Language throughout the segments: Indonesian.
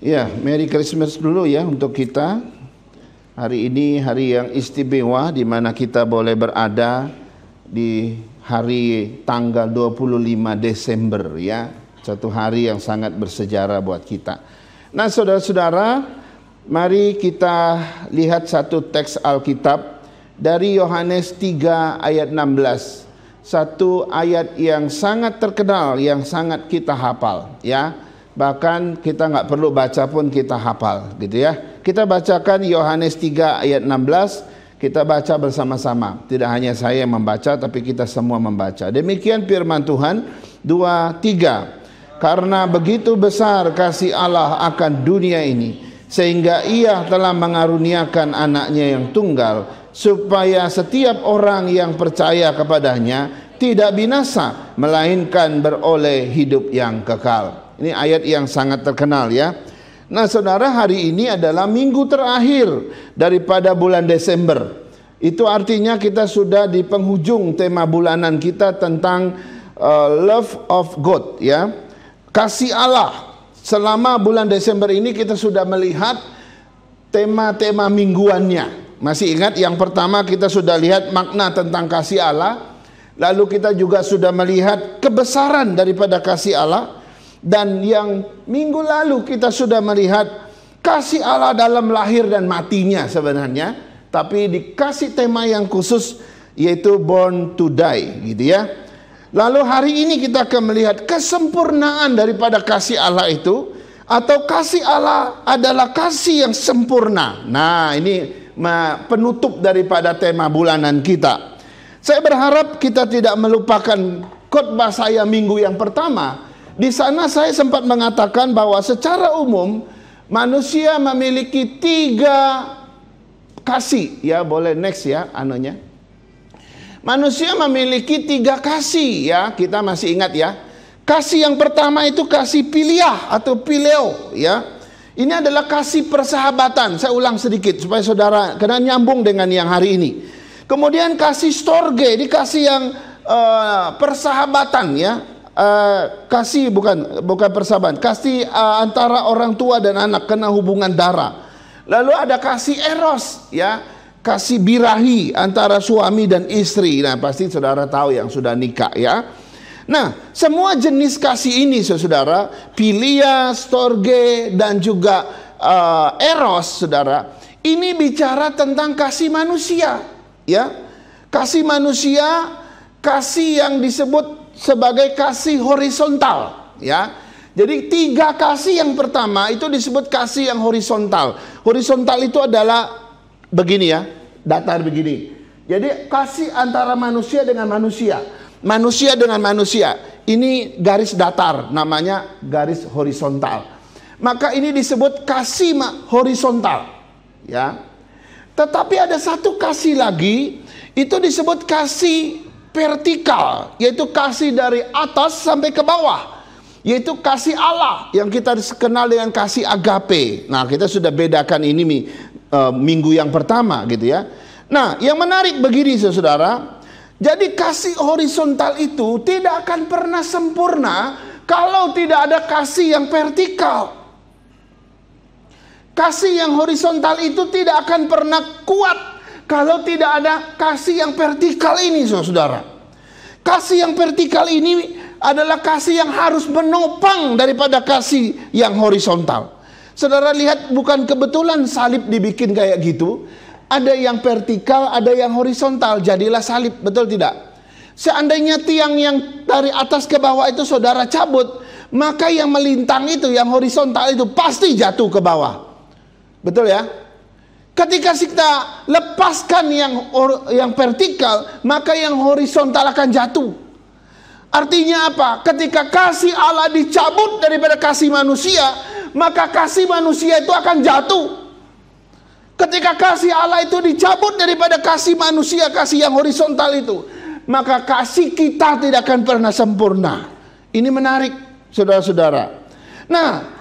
Ya, Merry Christmas dulu ya untuk kita. Hari ini hari yang istimewa di mana kita boleh berada di hari tanggal 25 Desember ya. Satu hari yang sangat bersejarah buat kita. Nah, saudara-saudara, mari kita lihat satu teks Alkitab dari Yohanes 3 ayat 16. Satu ayat yang sangat terkenal, yang sangat kita hafal ya. Bahkan kita nggak perlu baca pun kita hafal gitu ya. Kita bacakan Yohanes 3 ayat 16. Kita baca bersama-sama. Tidak hanya saya yang membaca, tapi kita semua membaca. Demikian firman Tuhan. 2, 3. Karena begitu besar kasih Allah akan dunia ini, sehingga ia telah mengaruniakan anaknya yang tunggal, supaya setiap orang yang percaya kepadanya tidak binasa, melainkan beroleh hidup yang kekal. Ini ayat yang sangat terkenal ya. Nah saudara, hari ini adalah minggu terakhir daripada bulan Desember. Itu artinya kita sudah di penghujung tema bulanan kita tentang love of God ya. Kasih Allah. Selama bulan Desember ini kita sudah melihat tema-tema mingguannya. Masih ingat yang pertama kita sudah lihat makna tentang kasih Allah. Lalu kita juga sudah melihat kebesaran daripada kasih Allah. Dan yang minggu lalu kita sudah melihat kasih Allah dalam lahir dan matinya sebenarnya. Tapi dikasih tema yang khusus yaitu born to die gitu ya. Lalu hari ini kita akan melihat kesempurnaan daripada kasih Allah itu. Atau kasih Allah adalah kasih yang sempurna. Nah ini penutup daripada tema bulanan kita. Saya berharap kita tidak melupakan khotbah saya minggu yang pertama. Di sana saya sempat mengatakan bahwa secara umum manusia memiliki 3 kasih. Ya boleh next ya anunya. Manusia memiliki 3 kasih ya. Kita masih ingat ya. Kasih yang pertama itu kasih filiah atau phileo ya. Ini adalah kasih persahabatan. Saya ulang sedikit supaya saudara kena nyambung dengan yang hari ini. Kemudian kasih storge, ini kasih yang persahabatan ya. Kasih bukan persahabatan, kasih antara orang tua dan anak kena hubungan darah. Lalu ada kasih eros ya, kasih birahi antara suami dan istri. Nah pasti saudara tahu yang sudah nikah ya. Nah semua jenis kasih ini saudara, philia, storge dan juga eros saudara, ini bicara tentang kasih manusia ya. Kasih manusia, kasih yang disebut sebagai kasih horizontal ya. Jadi 3 kasih yang pertama itu disebut kasih yang horizontal. Horizontal itu adalah begini ya, datar begini. Jadi kasih antara manusia dengan manusia, manusia dengan manusia. Ini garis datar, namanya garis horizontal. Maka ini disebut kasih horizontal ya. Tetapi ada satu kasih lagi, itu disebut kasih vertikal, yaitu kasih dari atas sampai ke bawah, yaitu kasih Allah yang kita kenal dengan kasih agape. Nah kita sudah bedakan ini minggu yang pertama gitu ya. Nah yang menarik begini saudara, jadi kasih horizontal itu tidak akan pernah sempurna kalau tidak ada kasih yang vertikal. Kasih yang horizontal itu tidak akan pernah kuat kalau tidak ada kasih yang vertikal ini saudara. Kasih yang vertikal ini adalah kasih yang harus menopang daripada kasih yang horizontal. Saudara lihat, bukan kebetulan salib dibikin kayak gitu. Ada yang vertikal, ada yang horizontal, jadilah salib, betul tidak? Seandainya tiang yang dari atas ke bawah itu saudara cabut, maka yang melintang itu, yang horizontal itu pasti jatuh ke bawah. Betul ya? Ketika kita lepaskan yang vertikal, maka yang horizontal akan jatuh. Artinya apa? Ketika kasih Allah dicabut daripada kasih manusia, maka kasih manusia itu akan jatuh. Ketika kasih Allah itu dicabut daripada kasih manusia, kasih yang horizontal itu, maka kasih kita tidak akan pernah sempurna. Ini menarik, saudara-saudara. Nah,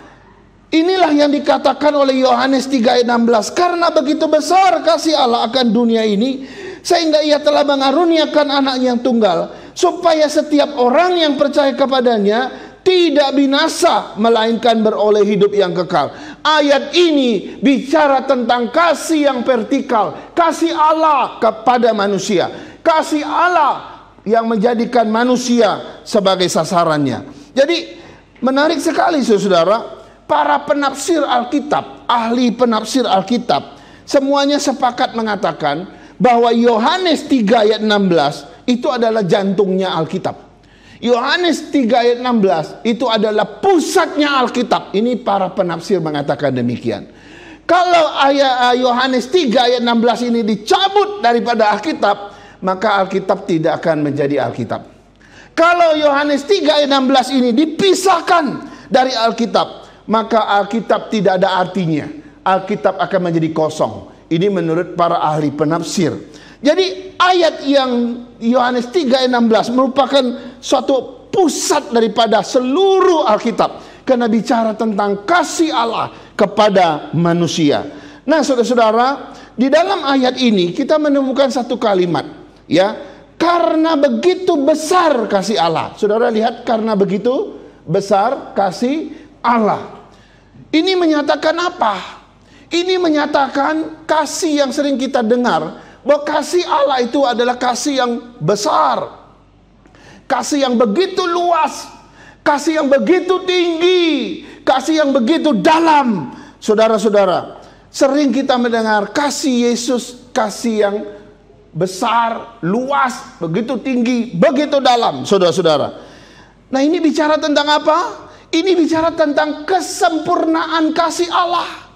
inilah yang dikatakan oleh Yohanes 3 ayat 16. Karena begitu besar kasih Allah akan dunia ini, sehingga ia telah mengaruniakan anak yang tunggal, supaya setiap orang yang percaya kepadanya tidak binasa, melainkan beroleh hidup yang kekal. Ayat ini bicara tentang kasih yang vertikal, kasih Allah kepada manusia, kasih Allah yang menjadikan manusia sebagai sasarannya. Jadi menarik sekali saudara, para penafsir Alkitab, ahli penafsir Alkitab, semuanya sepakat mengatakan bahwa Yohanes 3 ayat 16 itu adalah jantungnya Alkitab. Yohanes 3 ayat 16 itu adalah pusatnya Alkitab. Ini para penafsir mengatakan demikian. Kalau ayat Yohanes 3 ayat 16 ini dicabut daripada Alkitab, maka Alkitab tidak akan menjadi Alkitab. Kalau Yohanes 3 ayat 16 ini dipisahkan dari Alkitab, maka Alkitab tidak ada artinya. Alkitab akan menjadi kosong. Ini menurut para ahli penafsir. Jadi ayat yang Yohanes 3 ayat 16 merupakan suatu pusat daripada seluruh Alkitab, karena bicara tentang kasih Allah kepada manusia. Nah, saudara-saudara, di dalam ayat ini kita menemukan satu kalimat, ya, karena begitu besar kasih Allah. Saudara lihat, karena begitu besar kasih Allah. Ini menyatakan apa? Ini menyatakan kasih yang sering kita dengar, bahwa kasih Allah itu adalah kasih yang besar, kasih yang begitu luas, kasih yang begitu tinggi, kasih yang begitu dalam. Saudara-saudara, sering kita mendengar kasih Yesus, kasih yang besar, luas, begitu tinggi, begitu dalam, saudara-saudara. Nah, ini bicara tentang apa? Ini bicara tentang kesempurnaan kasih Allah.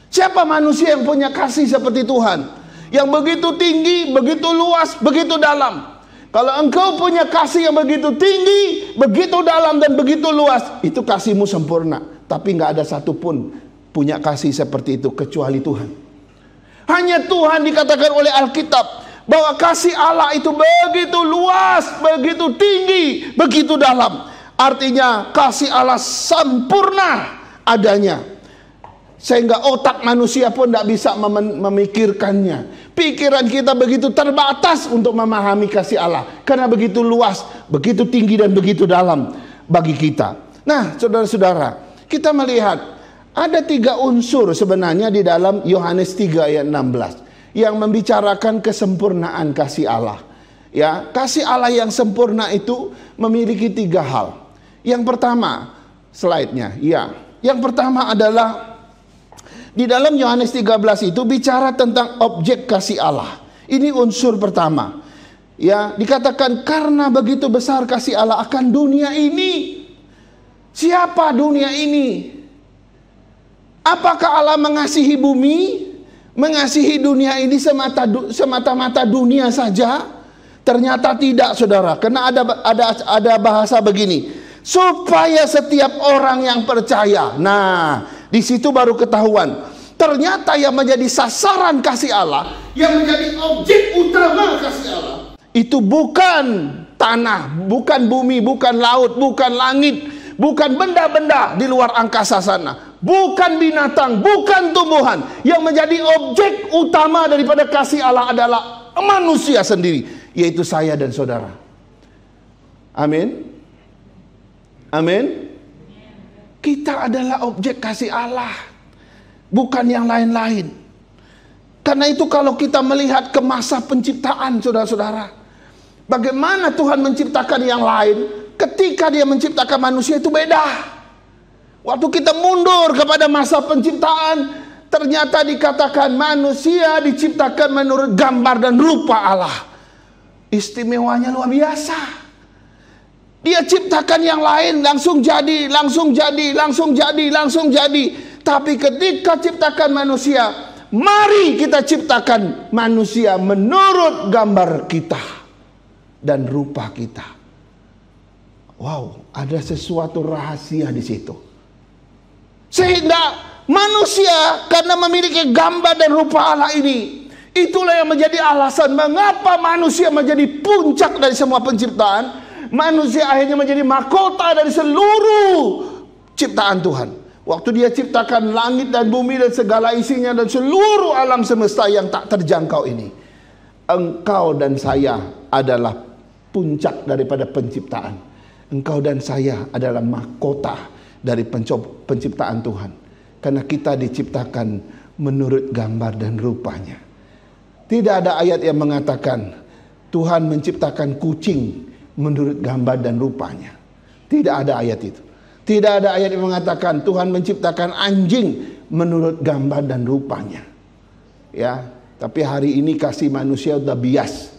Siapa manusia yang punya kasih seperti Tuhan? Yang begitu tinggi, begitu luas, begitu dalam. Kalau engkau punya kasih yang begitu tinggi, begitu dalam, dan begitu luas, itu kasihmu sempurna. Tapi nggak ada satupun punya kasih seperti itu kecuali Tuhan. Hanya Tuhan dikatakan oleh Alkitab bahwa kasih Allah itu begitu luas, begitu tinggi, begitu dalam. Artinya kasih Allah sempurna adanya, sehingga otak manusia pun tidak bisa memikirkannya. Pikiran kita begitu terbatas untuk memahami kasih Allah, karena begitu luas, begitu tinggi, dan begitu dalam bagi kita. Nah, saudara-saudara, kita melihat ada 3 unsur sebenarnya di dalam Yohanes 3 ayat 16 yang membicarakan kesempurnaan kasih Allah. Ya, kasih Allah yang sempurna itu memiliki 3 hal. Yang pertama, slide-nya, ya. Yang pertama adalah di dalam Yohanes 13 itu bicara tentang objek kasih Allah. Ini unsur pertama. Ya, dikatakan karena begitu besar kasih Allah akan dunia ini. Siapa dunia ini? Apakah Allah mengasihi bumi? Mengasihi dunia ini semata-mata dunia saja? Ternyata tidak, saudara. Karena ada bahasa begini, supaya setiap orang yang percaya. Nah, di situ baru ketahuan, ternyata yang menjadi sasaran kasih Allah, yang menjadi objek utama kasih Allah, itu bukan tanah, bukan bumi, bukan laut, bukan langit, bukan benda-benda di luar angkasa sana, bukan binatang, bukan tumbuhan. Yang menjadi objek utama daripada kasih Allah adalah manusia sendiri, yaitu saya dan saudara. Amin. Amin. Kita adalah objek kasih Allah, bukan yang lain-lain. Karena itu kalau kita melihat ke masa penciptaan, saudara-saudara, bagaimana Tuhan menciptakan yang lain, ketika Dia menciptakan manusia itu beda. Waktu kita mundur kepada masa penciptaan, ternyata dikatakan manusia diciptakan menurut gambar dan rupa Allah. Istimewanya luar biasa. Dia ciptakan yang lain langsung jadi, langsung jadi, langsung jadi, langsung jadi. Tapi ketika ciptakan manusia, mari kita ciptakan manusia menurut gambar kita dan rupa kita. Wow, ada sesuatu rahasia di situ. Sehingga manusia karena memiliki gambar dan rupa Allah ini, itulah yang menjadi alasan mengapa manusia menjadi puncak dari semua penciptaan. Manusia akhirnya menjadi mahkota dari seluruh ciptaan Tuhan. Waktu Dia ciptakan langit dan bumi dan segala isinya dan seluruh alam semesta yang tak terjangkau ini, engkau dan saya adalah puncak daripada penciptaan. engkau dan saya adalah mahkota dari penciptaan Tuhan. Karena kita diciptakan menurut gambar dan rupanya. Tidak ada ayat yang mengatakan Tuhan menciptakan kucing menurut gambar dan rupanya. Tidak ada ayat itu. Tidak ada ayat yang mengatakan Tuhan menciptakan anjing menurut gambar dan rupanya. Ya, tapi hari ini kasih manusia udah bias.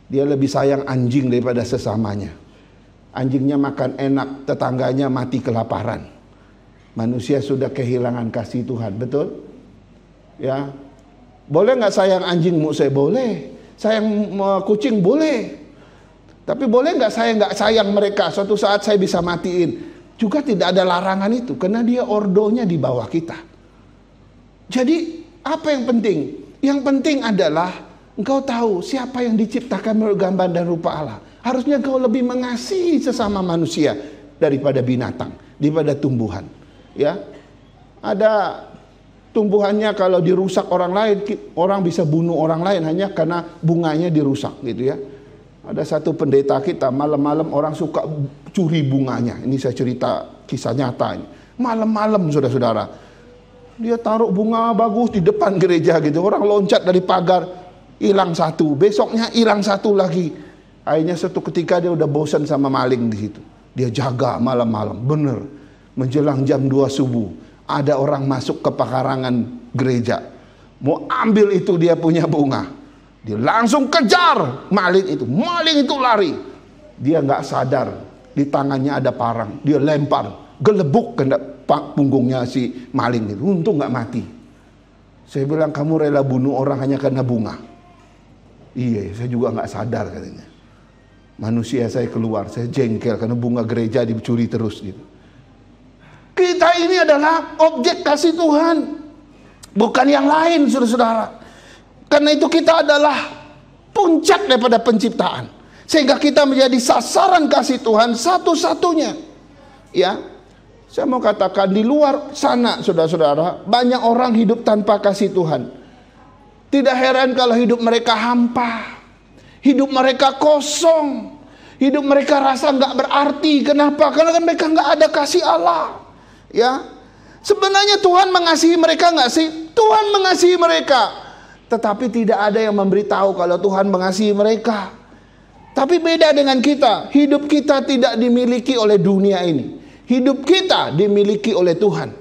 Dia lebih sayang anjing daripada sesamanya. Anjingnya makan enak, tetangganya mati kelaparan. Manusia sudah kehilangan kasih Tuhan, betul? Ya, boleh nggak sayang anjingmu? Saya boleh. Sayang kucing boleh. Tapi boleh nggak saya nggak sayang mereka? Suatu saat saya bisa matiin. Juga tidak ada larangan itu, karena dia ordonya di bawah kita. Jadi apa yang penting? Yang penting adalah engkau tahu siapa yang diciptakan menurut gambar dan rupa Allah. Harusnya engkau lebih mengasihi sesama manusia daripada binatang, daripada tumbuhan. Ya, ada tumbuhannya kalau dirusak orang lain, orang bisa bunuh orang lain hanya karena bunganya dirusak, gitu ya. Ada satu pendeta kita, malam-malam orang suka curi bunganya. Ini saya cerita kisah nyata ini. Malam-malam saudara-saudara, dia taruh bunga bagus di depan gereja gitu. Orang loncat dari pagar, hilang satu. Besoknya hilang satu lagi. Akhirnya suatu ketika dia udah bosan sama maling di situ. Dia jaga malam-malam, bener. Menjelang jam 2 subuh, ada orang masuk ke pekarangan gereja. Mau ambil itu dia punya bunga. Dia langsung kejar maling itu. Maling itu lari. Dia nggak sadar di tangannya ada parang. Dia lempar, gelebuk kena punggungnya si maling itu. Untung nggak mati. Saya bilang, kamu rela bunuh orang hanya karena bunga? Iya, saya juga nggak sadar katanya. Manusia saya keluar, saya jengkel karena bunga gereja dicuri terus gitu. Kita ini adalah objek kasih Tuhan, bukan yang lain, saudara-saudara. Karena itu kita adalah puncak daripada penciptaan, sehingga kita menjadi sasaran kasih Tuhan satu-satunya. Ya, saya mau katakan di luar sana, saudara-saudara, banyak orang hidup tanpa kasih Tuhan. Tidak heran kalau hidup mereka hampa, hidup mereka kosong, hidup mereka rasa nggak berarti. Kenapa? Karena kan mereka nggak ada kasih Allah. Ya, sebenarnya Tuhan mengasihi mereka nggak sih? Tuhan mengasihi mereka. Tetapi tidak ada yang memberitahu kalau Tuhan mengasihi mereka. Tapi beda dengan kita. Hidup kita tidak dimiliki oleh dunia ini. Hidup kita dimiliki oleh Tuhan.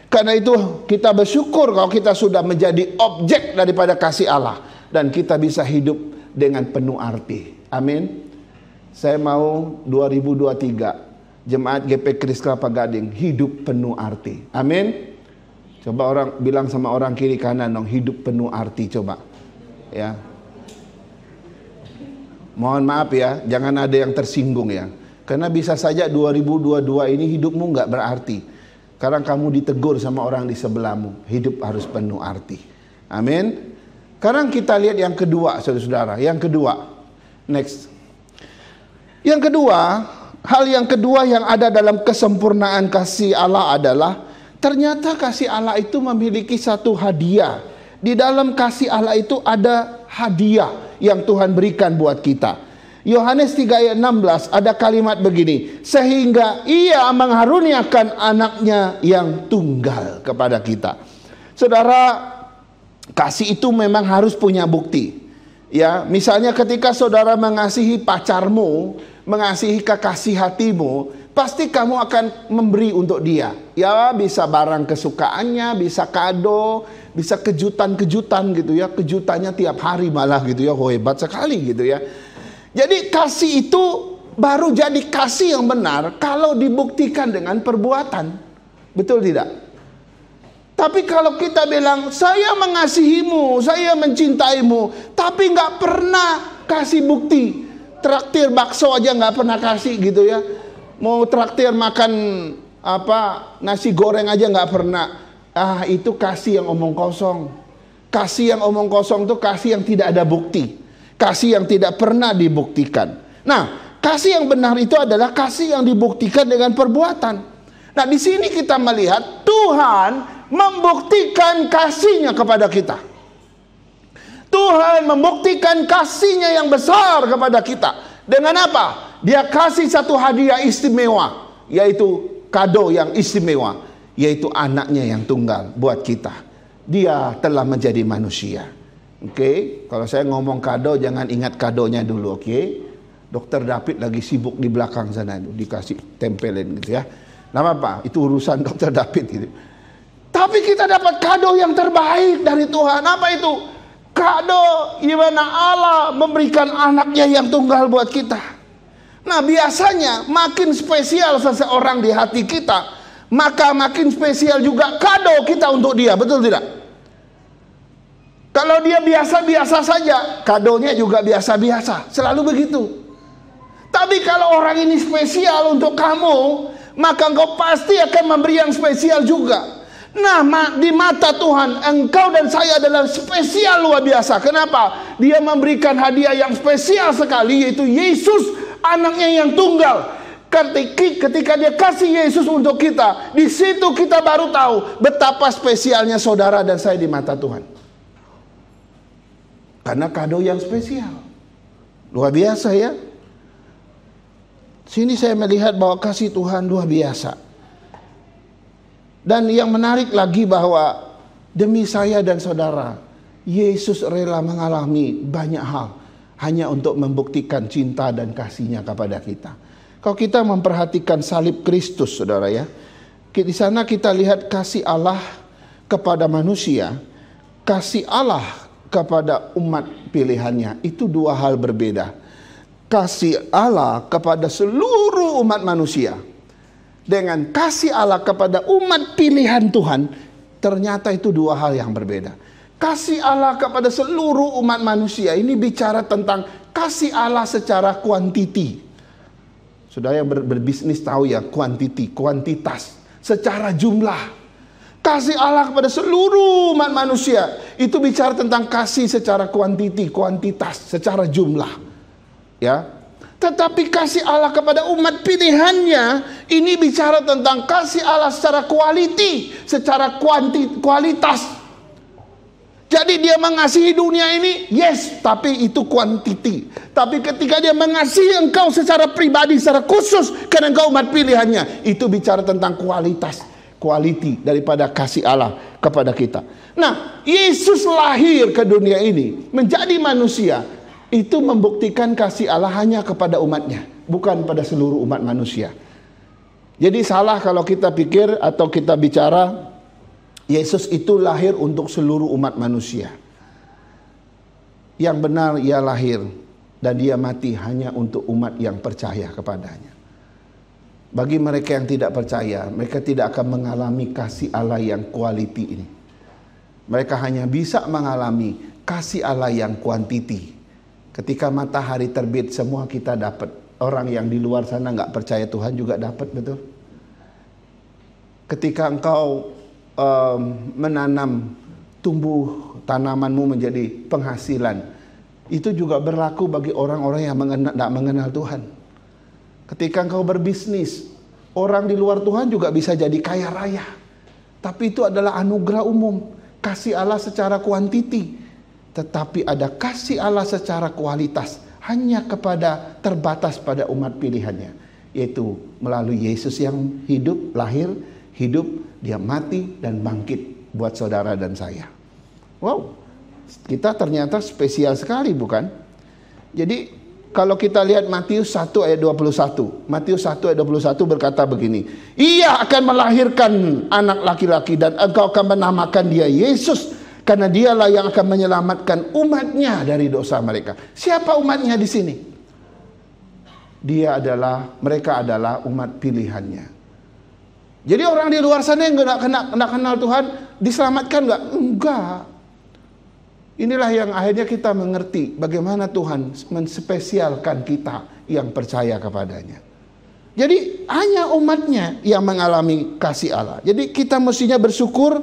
Karena itu kita bersyukur kalau kita sudah menjadi objek daripada kasih Allah. Dan kita bisa hidup dengan penuh arti. Amin. Saya mau 2023 Jemaat GP Kris Kelapa Gading hidup penuh arti. Amin. Coba orang bilang sama orang kiri kanan dong, hidup penuh arti, coba. Ya. Mohon maaf ya, jangan ada yang tersinggung ya. Karena bisa saja 2022 ini hidupmu nggak berarti. Karena kamu ditegur sama orang di sebelahmu, hidup harus penuh arti. Amin. Sekarang kita lihat yang kedua, saudara-saudara. Yang kedua, next. Yang kedua, hal yang kedua yang ada dalam kesempurnaan kasih Allah adalah ternyata kasih Allah itu memiliki satu hadiah. Di dalam kasih Allah itu ada hadiah yang Tuhan berikan buat kita. Yohanes 3 ayat 16 ada kalimat begini, sehingga ia mengaruniakan anaknya yang tunggal kepada kita. Saudara, kasih itu memang harus punya bukti. Ya, misalnya ketika saudara mengasihi pacarmu, mengasihi kekasih hatimu, pasti kamu akan memberi untuk dia. Ya, bisa barang kesukaannya, bisa kado, bisa kejutan-kejutan gitu ya. Kejutannya tiap hari malah gitu ya. Hebat sekali gitu ya. Jadi kasih itu baru jadi kasih yang benar kalau dibuktikan dengan perbuatan. Betul tidak? Tapi kalau kita bilang, saya mengasihimu, saya mencintaimu, tapi nggak pernah kasih bukti. Traktir bakso aja nggak pernah kasih gitu ya. Mau traktir makan nasi goreng aja nggak pernah. Itu kasih yang omong kosong. Kasih yang omong kosong itu kasih yang tidak ada bukti. Kasih yang tidak pernah dibuktikan. Nah, kasih yang benar itu adalah kasih yang dibuktikan dengan perbuatan. Nah, di sini kita melihat Tuhan membuktikan kasih-Nya kepada kita. Tuhan membuktikan kasih-Nya yang besar kepada kita. Dengan apa? Dia kasih satu hadiah istimewa, yaitu kado yang istimewa, yaitu anaknya yang tunggal buat kita. Dia telah menjadi manusia. Oke, kalau saya ngomong kado jangan ingat kadonya dulu, oke? Dokter David lagi sibuk di belakang sana itu, dikasih tempelin gitu ya. Nggak apa-apa, itu urusan Dokter David gitu. Tapi kita dapat kado yang terbaik dari Tuhan. Apa itu? Kado di mana Allah memberikan anaknya yang tunggal buat kita. Nah, biasanya makin spesial seseorang di hati kita, maka makin spesial juga kado kita untuk dia, betul tidak? Kalau dia biasa-biasa saja, kadonya juga biasa-biasa, selalu begitu. Tapi kalau orang ini spesial untuk kamu, maka engkau pasti akan memberi yang spesial juga. Nah, di mata Tuhan, engkau dan saya adalah spesial luar biasa. Kenapa? Dia memberikan hadiah yang spesial sekali, yaitu Yesus, anaknya yang tunggal. Ketika dia kasih Yesus untuk kita, di situ kita baru tahu betapa spesialnya saudara dan saya di mata Tuhan. Karena kado yang spesial. Luar biasa ya. Sini saya melihat bahwa kasih Tuhan luar biasa. Dan yang menarik lagi bahwa demi saya dan saudara, Yesus rela mengalami banyak hal hanya untuk membuktikan cinta dan kasih-Nya kepada kita. Kalau kita memperhatikan salib Kristus, saudara ya, di sana kita lihat kasih Allah kepada manusia, kasih Allah kepada umat pilihannya, itu dua hal berbeda. Kasih Allah kepada seluruh umat manusia dengan kasih Allah kepada umat pilihan Tuhan, ternyata itu dua hal yang berbeda. Kasih Allah kepada seluruh umat manusia ini bicara tentang kasih Allah secara kuantiti. Saudara yang berbisnis tahu ya, kuantitas, secara jumlah. Kasih Allah kepada seluruh umat manusia itu bicara tentang kasih secara kuantitas, secara jumlah. Ya. Tetapi kasih Allah kepada umat pilihannya ini bicara tentang kasih Allah secara secara kualitas. Jadi dia mengasihi dunia ini, yes, tapi itu kuantiti. Tapi ketika dia mengasihi engkau secara pribadi, secara khusus, karena engkau umat pilihannya, itu bicara tentang quality daripada kasih Allah kepada kita. Nah, Yesus lahir ke dunia ini, menjadi manusia, itu membuktikan kasih Allah hanya kepada umatnya, bukan pada seluruh umat manusia. Jadi salah kalau kita pikir atau kita bicara Yesus itu lahir untuk seluruh umat manusia. Yang benar ia lahir dan dia mati hanya untuk umat yang percaya kepadanya. Bagi mereka yang tidak percaya, mereka tidak akan mengalami kasih Allah yang quality ini. Mereka hanya bisa mengalami kasih Allah yang quantity. Ketika matahari terbit, semua kita dapat. Orang yang di luar sana nggak percaya Tuhan juga dapat, betul. Ketika engkau menanam, tumbuh tanamanmu menjadi penghasilan, itu juga berlaku bagi orang-orang yang tidak mengenal Tuhan. Ketika engkau berbisnis, orang di luar Tuhan juga bisa jadi kaya raya. Tapi itu adalah anugerah umum, kasih Allah secara kuantiti. Tetapi ada kasih Allah secara kualitas hanya terbatas pada umat pilihannya, yaitu melalui Yesus yang hidup, lahir, hidup, dia mati dan bangkit buat saudara dan saya. Wow, kita ternyata spesial sekali, bukan? Jadi kalau kita lihat Matius 1 ayat 21, Matius 1 ayat 21 berkata begini, ia akan melahirkan anak laki-laki dan engkau akan menamakan dia Yesus, karena dialah yang akan menyelamatkan umatnya dari dosa mereka. Siapa umatnya di sini? Mereka adalah umat pilihannya. Jadi orang di luar sana yang nggak kenal Tuhan diselamatkan nggak? Enggak. Inilah yang akhirnya kita mengerti bagaimana Tuhan menspesialkan kita yang percaya kepadanya. Jadi hanya umatnya yang mengalami kasih Allah. Jadi kita mestinya bersyukur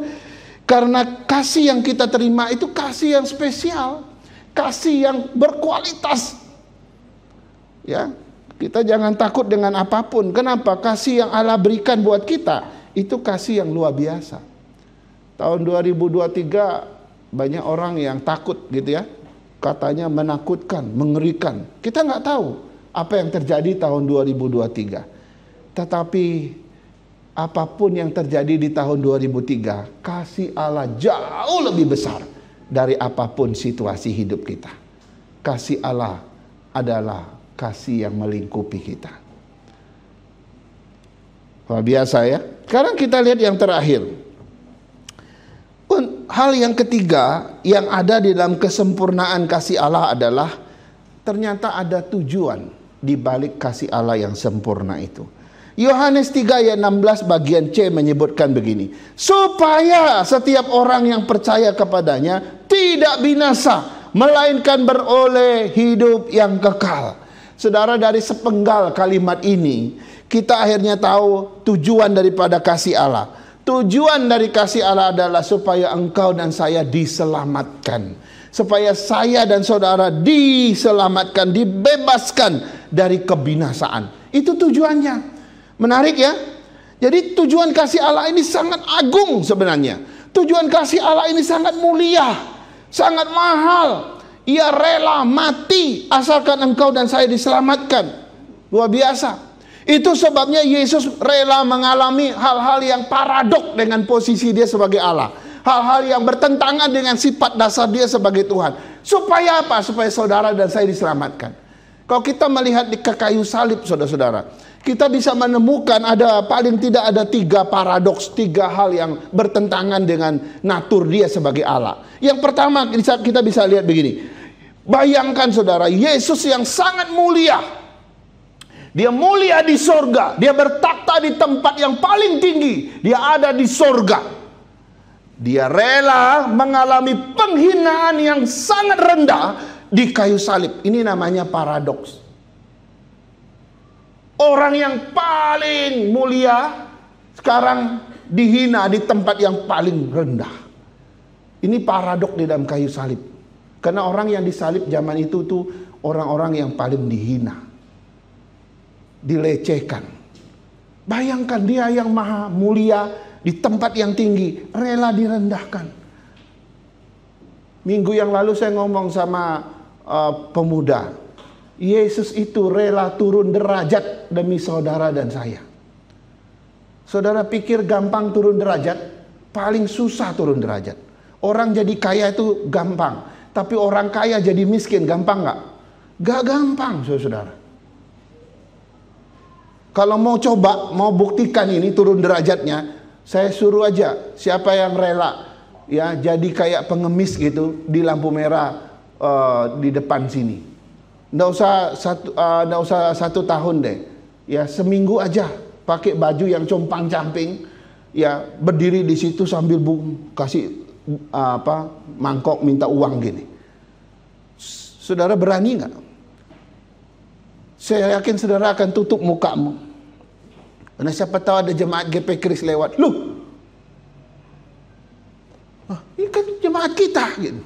karena kasih yang kita terima itu kasih yang spesial, kasih yang berkualitas. Ya, kita jangan takut dengan apapun. Kenapa? Kasih yang Allah berikan buat kita itu kasih yang luar biasa. Tahun 2023 banyak orang yang takut gitu ya. Katanya menakutkan, mengerikan. Kita nggak tahu apa yang terjadi tahun 2023. Tetapi apapun yang terjadi di tahun 2003, kasih Allah jauh lebih besar dari apapun situasi hidup kita. Kasih Allah adalah kasih yang melingkupi kita. Luar biasa ya. Sekarang kita lihat yang terakhir. Hal yang ketiga yang ada di dalam kesempurnaan kasih Allah adalah ternyata ada tujuan di balik kasih Allah yang sempurna itu. Yohanes 3 ayat 16 bagian C menyebutkan begini, supaya setiap orang yang percaya kepadanya tidak binasa, melainkan beroleh hidup yang kekal. Saudara, dari sepenggal kalimat ini kita akhirnya tahu tujuan daripada kasih Allah. Tujuan dari kasih Allah adalah supaya engkau dan saya diselamatkan, supaya saya dan saudara diselamatkan, dibebaskan dari kebinasaan. Itu tujuannya. Menarik ya. Jadi tujuan kasih Allah ini sangat agung sebenarnya. Tujuan kasih Allah ini sangat mulia, sangat mahal. Ia rela mati asalkan engkau dan saya diselamatkan. Luar biasa. Itu sebabnya Yesus rela mengalami hal-hal yang paradok dengan posisi dia sebagai Allah. Hal-hal yang bertentangan dengan sifat dasar dia sebagai Tuhan. Supaya apa? Supaya saudara dan saya diselamatkan. Kalau kita melihat di kayu salib, saudara-saudara, kita bisa menemukan ada paling tidak ada 3 paradoks, 3 hal yang bertentangan dengan natur dia sebagai Allah. Yang pertama kita bisa lihat begini. Bayangkan saudara, Yesus yang sangat mulia. Dia mulia di sorga. Dia bertakhta di tempat yang paling tinggi. Dia ada di sorga. Dia rela mengalami penghinaan yang sangat rendah di kayu salib. Ini namanya paradoks. Orang yang paling mulia sekarang dihina di tempat yang paling rendah. Ini paradoks di dalam kayu salib. Karena orang yang disalib zaman itu tuh orang-orang yang paling dihina, dilecehkan. Bayangkan dia yang maha mulia di tempat yang tinggi rela direndahkan. Minggu yang lalu saya ngomong sama pemuda, Yesus itu rela turun derajat demi saudara dan saya. Saudara pikir gampang turun derajat? Paling susah turun derajat. Orang jadi kaya itu gampang, tapi orang kaya jadi miskin gampang nggak? Gak gampang, saudara. Kalau mau coba, mau buktikan ini turun derajatnya, saya suruh aja siapa yang rela ya jadi kayak pengemis gitu di lampu merah di depan sini. Nggak usah 1 tahun deh, ya seminggu aja pakai baju yang compang-camping, ya berdiri di situ sambil kasih mangkok minta uang gini. Saudara berani nggak? Saya yakin saudara akan tutup mukamu. Karena siapa tahu ada jemaat GP Kris lewat. Loh, ini kan jemaat kita gitu.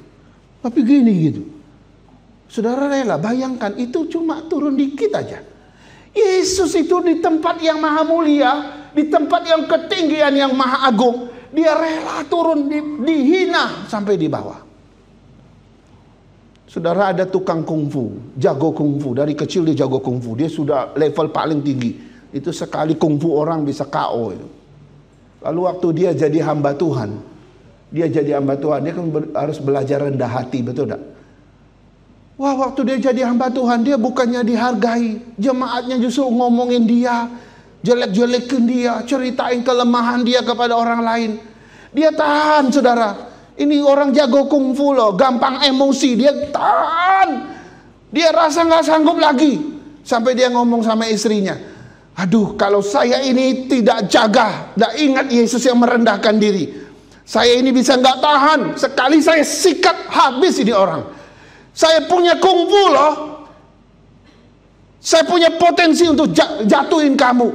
Tapi gini gitu. Saudara rela, bayangkan itu cuma turun dikit aja. Yesus itu di tempat yang maha mulia, di tempat yang ketinggian yang maha agung, dia rela turun dihina sampai di bawah. Saudara, ada tukang kungfu, jago kungfu, dari kecil dia jago kungfu, dia sudah level paling tinggi. Itu sekali kungfu orang bisa KO itu. Lalu waktu dia jadi hamba Tuhan, dia kan harus belajar rendah hati, betul tak? Wah, waktu dia jadi hamba Tuhan, dia bukannya dihargai, jemaatnya justru ngomongin dia, jelek-jelekin dia, ceritain kelemahan dia kepada orang lain. Dia tahan, saudara. Ini orang jago kungfu loh, gampang emosi, dia tahan. Dia rasa nggak sanggup lagi, sampai dia ngomong sama istrinya, aduh, kalau saya ini tidak jaga, tidak ingat Yesus yang merendahkan diri, saya ini bisa nggak tahan. Sekali saya sikat habis ini orang. Saya punya kungfu loh, saya punya potensi untuk jatuhin kamu.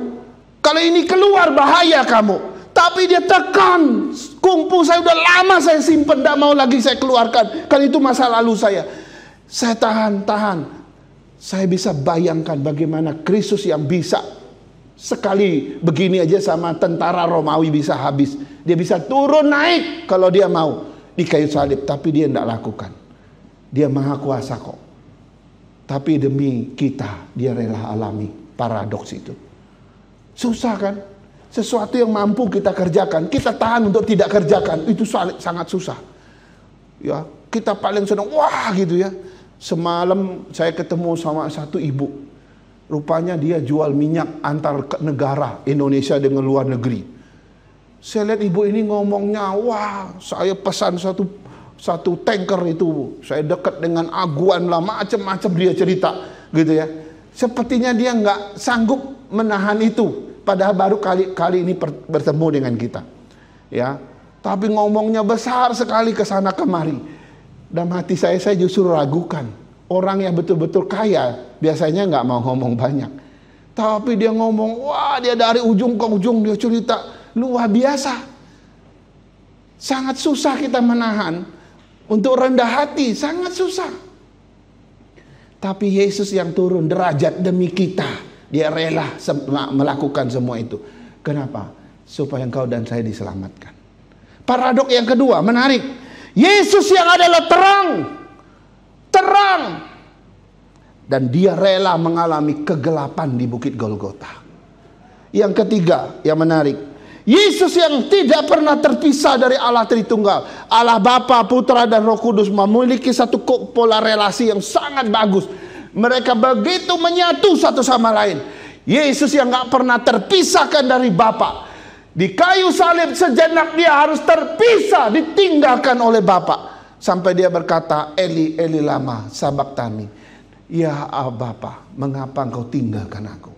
Kalau ini keluar bahaya kamu. Tapi dia tekan, kungfu saya udah lama saya simpen, tidak mau lagi saya keluarkan. Kan itu masa lalu saya. Saya tahan. Saya bisa bayangkan bagaimana Kristus yang bisa sekali begini aja sama tentara Romawi bisa habis. Dia bisa turun naik kalau dia mau di kayu salib, tapi dia tidak lakukan. Dia maha kuasa kok. Tapi demi kita, dia rela alami paradoks itu. Susah kan? Sesuatu yang mampu kita kerjakan, kita tahan untuk tidak kerjakan, itu sangat susah. Ya, kita paling senang, wah gitu ya. Semalam saya ketemu sama satu ibu. Rupanya dia jual minyak antar negara, Indonesia dengan luar negeri. Saya lihat ibu ini ngomongnya, wah saya pesan satu tanker itu, saya dekat dengan aguan lah, macam-macam dia cerita gitu ya. Sepertinya dia nggak sanggup menahan itu, padahal baru kali ini bertemu dengan kita ya. Tapi ngomongnya besar sekali ke sana kemari. Dalam hati saya justru ragukan. Orang yang betul-betul kaya biasanya nggak mau ngomong banyak, tapi dia ngomong, wah dia dari ujung ke ujung dia cerita luar biasa. Sangat susah kita menahan untuk rendah hati, sangat susah. Tapi Yesus yang turun derajat demi kita, dia rela melakukan semua itu. Kenapa? Supaya engkau dan saya diselamatkan. Paradok yang kedua menarik. Yesus yang adalah terang. Dan dia rela mengalami kegelapan di Bukit Golgota. Yang ketiga yang menarik, Yesus yang tidak pernah terpisah dari Allah Tritunggal. Allah Bapa, Putra dan Roh Kudus memiliki satu pola relasi yang sangat bagus. Mereka begitu menyatu satu sama lain. Yesus yang gak pernah terpisahkan dari Bapa. Di kayu salib sejenak dia harus terpisah, ditinggalkan oleh Bapa. Sampai dia berkata, Eli, Eli lama sabaktani. Ya Bapa, mengapa engkau tinggalkan aku?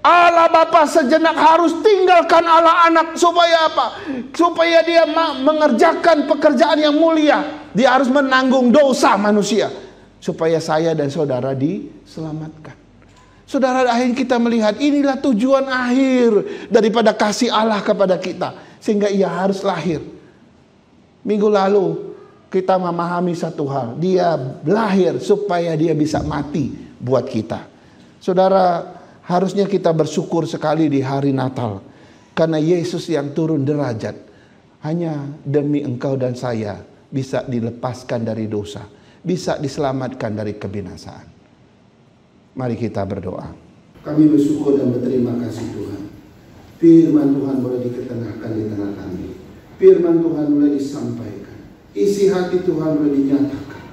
Allah Bapa sejenak harus tinggalkan Allah Anak. Supaya apa? Supaya dia mengerjakan pekerjaan yang mulia. Dia harus menanggung dosa manusia. Supaya saya dan saudara diselamatkan. Saudara, akhirnya kita melihat inilah tujuan akhir daripada kasih Allah kepada kita. Sehingga ia harus lahir. Minggu lalu kita memahami satu hal. Dia lahir supaya dia bisa mati buat kita. Saudara, harusnya kita bersyukur sekali di hari Natal. Karena Yesus yang turun derajat. Hanya demi engkau dan saya bisa dilepaskan dari dosa. Bisa diselamatkan dari kebinasaan. Mari kita berdoa. Kami bersyukur dan berterima kasih Tuhan. Firman Tuhan boleh diketengahkan di tengah kami. Firman Tuhan boleh disampaikan. Isi hati Tuhan boleh dinyatakan.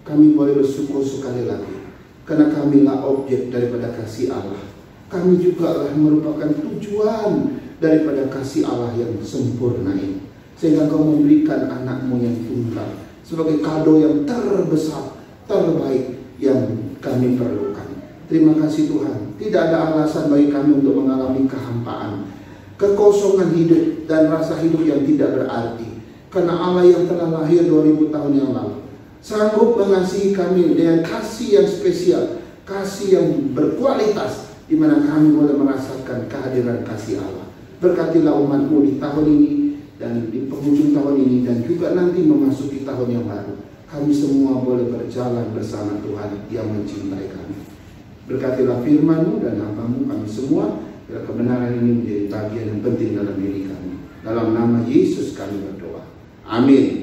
Kami boleh bersyukur sekali lagi. Karena kamilah objek daripada kasih Allah. Kami juga lah merupakan tujuan daripada kasih Allah yang sempurna ini. Sehingga Kau memberikan anakmu yang tunggal sebagai kado yang terbesar, terbaik yang kami perlukan. Terima kasih Tuhan. Tidak ada alasan bagi kami untuk mengalami kehampaan, kekosongan hidup dan rasa hidup yang tidak berarti. Karena Allah yang telah lahir 2000 tahun yang lalu sanggup mengasihi kami dengan kasih yang spesial, kasih yang berkualitas, di mana kami boleh merasakan kehadiran kasih Allah. Berkatilah umat-Mu di tahun ini dan di penghujung tahun ini dan juga nanti memasuki tahun yang baru. Kami semua boleh berjalan bersama Tuhan yang mencintai kami. Berkatilah firman-Mu dan hamba-Mu kami semua, biar kebenaran ini menjadi bagian yang penting dalam diri kami. Dalam nama Yesus kami berdoa. Amin.